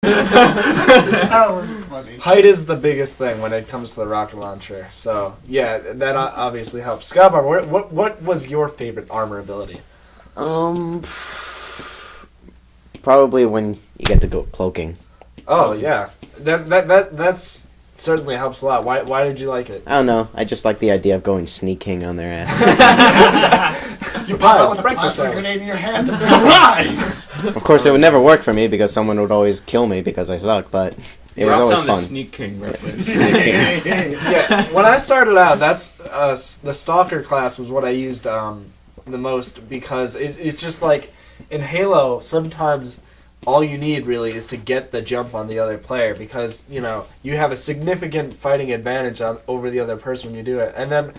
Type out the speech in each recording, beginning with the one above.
That was funny. Height is the biggest thing when it comes to the rocket launcher. So yeah, that obviously helps. Skybar, what was your favorite armor ability? Probably when you get to go cloaking. Oh yeah, that's certainly helps a lot. Why did you like it? I don't know. I just like the idea of going sneaking on their ass. You pop out with a plasma grenade in your hand. Surprise! Of course, it would never work for me because someone would always kill me because I suck. But it was always on fun. The Sneak King reference. Yeah, when I started out, that's the Stalker class was what I used the most because it's just like in Halo sometimes. All you need really is to get the jump on the other player because, you have a significant fighting advantage over the other person when you do it. And then,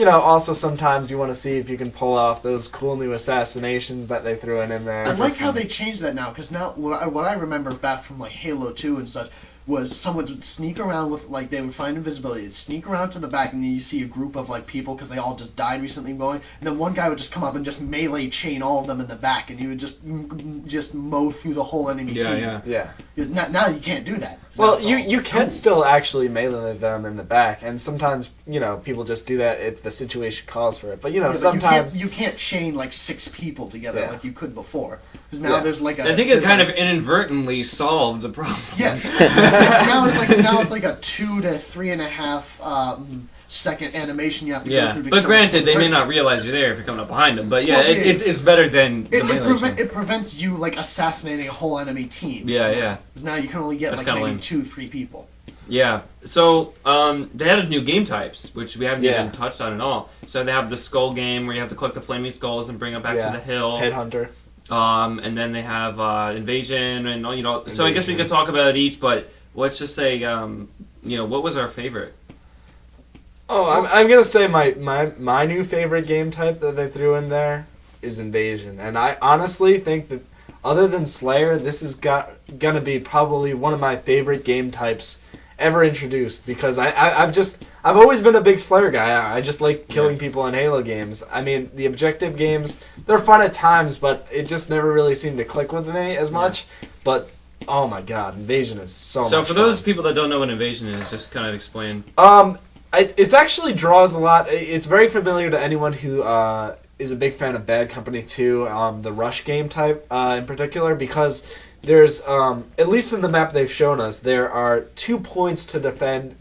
also sometimes you want to see if you can pull off those cool new assassinations that they threw in there. I like how they changed that now because now what I remember back from like Halo 2 and such was someone would sneak around with, like, they would find invisibility, they'd sneak around to the back, and then you see a group of, like, people, because they all just died recently going, and then one guy would just come up and just melee chain all of them in the back, and he would just mow through the whole enemy team. Yeah. Now you can't do that. Well, you can still actually melee them in the back, and sometimes, people just do that if the situation calls for it. But, sometimes... But you can't chain, like, 6 people together like you could before. Because now there's, like, I think it kind of inadvertently solved the problem. Yes. now it's like a 2 to 3.5 second animation you have to go through to but kill granted, they may person. not realize you're there if you're coming up behind them. But yeah, it is better than the melee. It prevents you like assassinating a whole enemy team. Yeah. Because now you can only get That's like maybe lame. 2-3 people. Yeah. So they added new game types, which we haven't even touched on at all. So they have the skull game where you have to collect the flaming skulls and bring them back to the hill. Headhunter. And then they have invasion and So I guess we could talk about each, but let's just say what was our favorite? Oh, I'm gonna say my new favorite game type that they threw in there is invasion, and I honestly think that other than Slayer, this is gonna be probably one of my favorite game types ever introduced because I've always been a big Slayer guy. I just like killing people in Halo games. I mean, the objective games, they're fun at times, but it just never really seemed to click with me as much. But oh my god, Invasion is so much fun. So for those people that don't know what Invasion is, just kind of explain. It actually draws a lot. It's very familiar to anyone who is a big fan of Bad Company 2, the Rush game type in particular, because there's, at least in the map they've shown us, there are 2 points to defend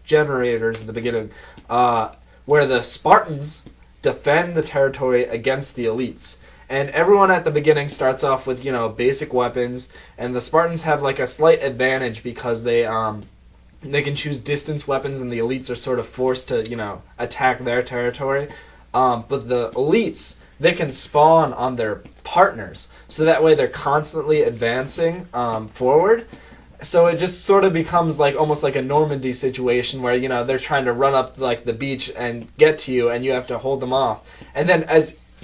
generators in the beginning, where the Spartans defend the territory against the elites. And everyone at the beginning starts off with, basic weapons, and the Spartans have like a slight advantage because they can choose distance weapons, and the elites are sort of forced to, attack their territory. But the elites, they can spawn on their partners, so that way they're constantly advancing forward. So it just sort of becomes like almost like a Normandy situation where, they're trying to run up like the beach and get to you, and you have to hold them off. And then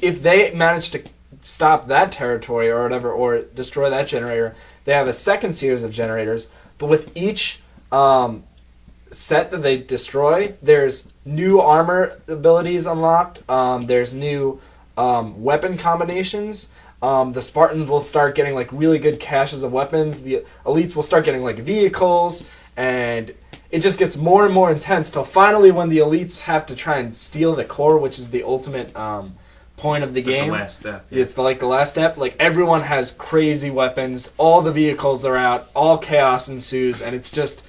if they manage to stop that territory or whatever, or destroy that generator, they have a second series of generators. But with each set that they destroy, there's new armor abilities unlocked. There's new weapon combinations. The Spartans will start getting like really good caches of weapons. The elites will start getting like vehicles, and it just gets more and more intense till finally when the elites have to try and steal the core, which is the ultimate point of the game. Like the last step. Yeah. It's like the last step. Like everyone has crazy weapons. All the vehicles are out. All chaos ensues, and it's just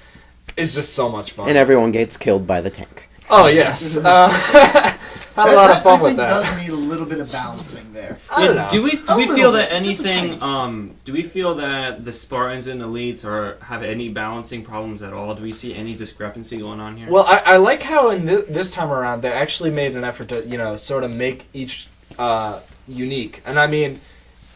so much fun. And everyone gets killed by the tank. Oh yes, had a lot of fun with that. Does need a little bit of balancing there. I don't know. Do we feel that anything? Just Do we feel that the Spartans and elites have any balancing problems at all? Do we see any discrepancy going on here? Well, I like how in this time around they actually made an effort to sort of make each unique. And I mean,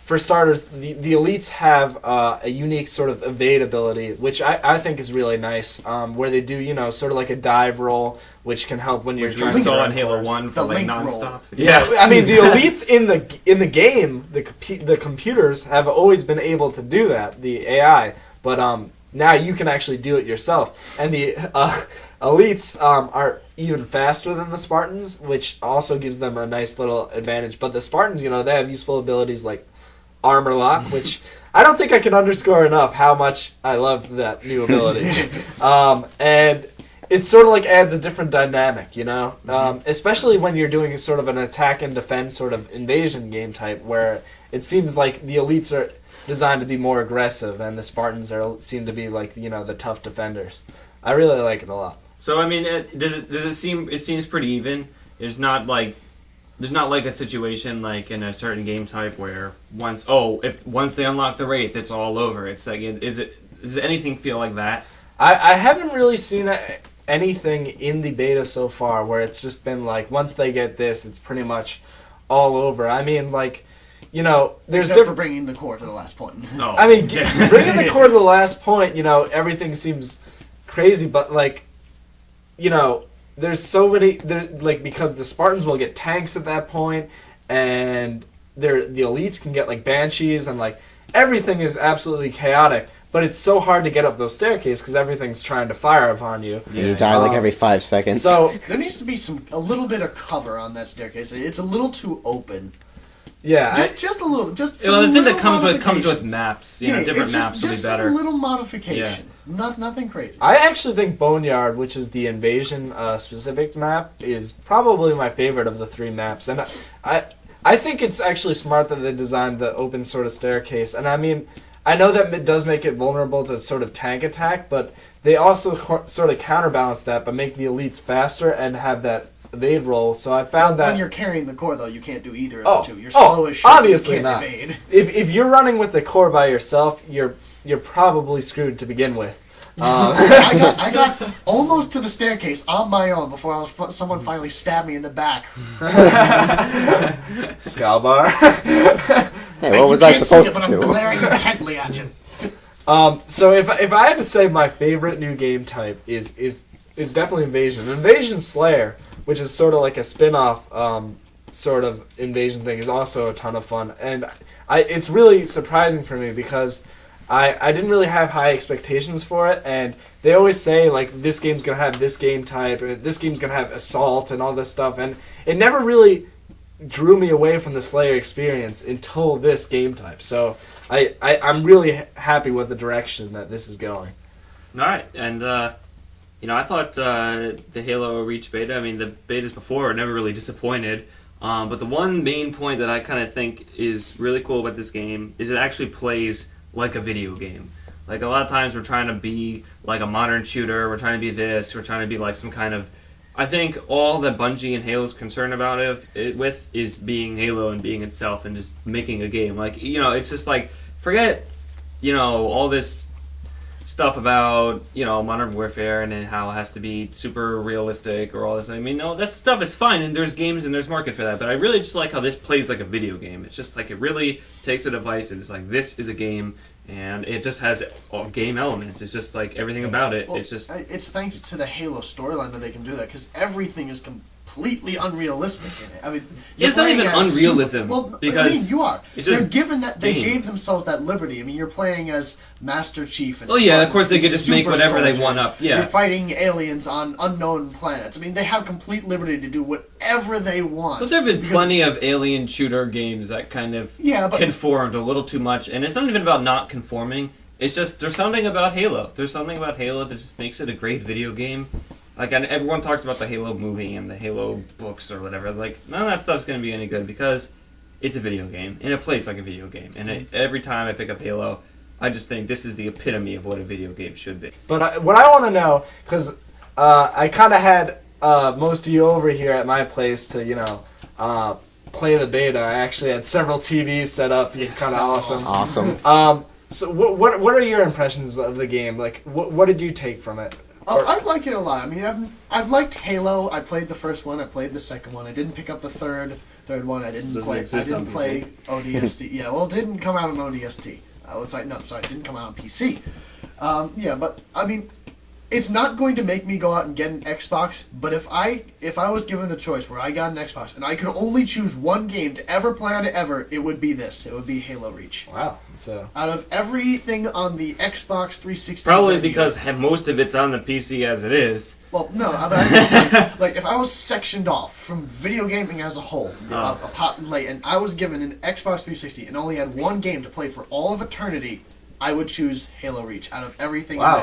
for starters, the elites have a unique sort of evade ability, which I think is really nice, where they do, sort of like a dive roll, which can help when you're trying to saw run in Halo course. 1 for like nonstop. Yeah, I mean, the elites in the game, the computers have always been able to do that, the AI, but now you can actually do it yourself. And the elites are even faster than the Spartans, which also gives them a nice little advantage. But the Spartans, they have useful abilities like Armor Lock, which I don't think I can underscore enough how much I love that new ability. And it sort of like adds a different dynamic, you know? Especially when you're doing sort of an attack and defense sort of invasion game type where it seems like the elites are designed to be more aggressive and the Spartans seem to be like, you know, the tough defenders. I really like it a lot. So I mean, does it seem? It seems pretty even. There's not like a situation like in a certain game type where once they unlock the Wraith, it's all over. It's like does anything feel like that? I haven't really seen anything in the beta so far where it's just been like once they get this, it's pretty much all over. I mean, like, you know, there's Except for bringing the core to the last point. Oh. I mean, bringing the core to the last point, you know, everything seems crazy, but like, you know, there's so many like because the Spartans will get tanks at that point, and the elites can get like banshees, and like everything is absolutely chaotic. But it's so hard to get up those staircases because everything's trying to fire upon you. And you die like every 5 seconds. So there needs to be a little bit of cover on that staircase. It's a little too open. yeah, Just a little. Just Well, the thing that little comes with modifications. maps, you know, different it's maps will be just better. a little modification. Nothing crazy. I actually think Boneyard, which is the invasion specific map, is probably my favorite of the 3 maps, and I think it's actually smart that they designed the open sort of staircase. And I mean, I know that it does make it vulnerable to sort of tank attack, but they also sort of counterbalance that by making the elites faster and have that evade roll. So I found that when you're carrying the core, though, you can't do either of the two. You're oh, slow as shit. obviously you can't not. evade. If you're running with the core by yourself, you're probably screwed to begin with. I got almost to the staircase on my own before someone finally stabbed me in the back. Scalbar. Hey, what was I supposed but to I'm do? glaring intently at you. So if I had to say my favorite new game type is definitely Invasion. Invasion Slayer, which is sort of like a spin-off sort of invasion thing, is also a ton of fun. And it's really surprising for me because I didn't really have high expectations for it, and they always say like this game's gonna have this game type, and this game's gonna have assault and all this stuff, and it never really drew me away from the Slayer experience until this game type. So I'm really happy with the direction that this is going. All right, and you know, I thought the Halo Reach beta. I mean, the betas before never really disappointed. But the one main point that I kind of think is really cool about this game is it actually plays like a video game. Like a lot of times we're trying to be like a modern shooter, we're trying to be this, we're trying to be like some kind of... I think all that Bungie and Halo's concerned about it with is being Halo and being itself and just making a game. Like, you know, it's just like, forget, you know, all this stuff about, you know, Modern Warfare and then how it has to be super realistic or all this. I mean, no, that stuff is fine, and there's games and there's market for that, but I really just like how this plays like a video game. It's just like it really takes a device and it's like, this is a game, and it just has all game elements. It's just like everything about it. Well, it's just... It's thanks to the Halo storyline that they can do that, because everything is completely unrealistic in it. I mean, it's not even unrealism, because I mean, you are. it's They're just given that they game. gave themselves that liberty. I mean, you're playing as Master Chief. And Oh yeah, of Spartans, course they these could just make super whatever they soldiers. want up. Yeah. You're fighting aliens on unknown planets. I mean, they have complete liberty to do whatever they want. But there have been because- plenty of alien shooter games that kind of conformed a little too much, and it's not even about not conforming. It's just there's something about Halo. There's something about Halo that just makes it a great video game. Like, and everyone talks about the Halo movie and the Halo books or whatever. Like, none of that stuff's going to be any good because it's a video game, and it plays like a video game. And every time I pick up Halo, I just think this is the epitome of what a video game should be. But what I want to know, because I kind of had most of you over here at my place to, you know, play the beta. I actually had several TVs set up. It's kind of awesome. Awesome. So what are your impressions of the game? Like, what did you take from it? I like it a lot. I mean, I've liked Halo. I played the first one. I played the second one. I didn't pick up the third one. I didn't play ODST. Yeah, well, it didn't come out on ODST. It didn't come out on PC. Yeah, but I mean, it's not going to make me go out and get an Xbox, but if I was given the choice where I got an Xbox and I could only choose one game to ever play on it ever, it would be this. It would be Halo Reach. Wow. So Out of everything on the Xbox 360, Probably video- because most of it's on the PC as it is. well, no, like if I was sectioned off from video gaming as a whole, and I was given an Xbox 360 and only had one game to play for all of eternity, I would choose Halo Reach out of everything Wow. in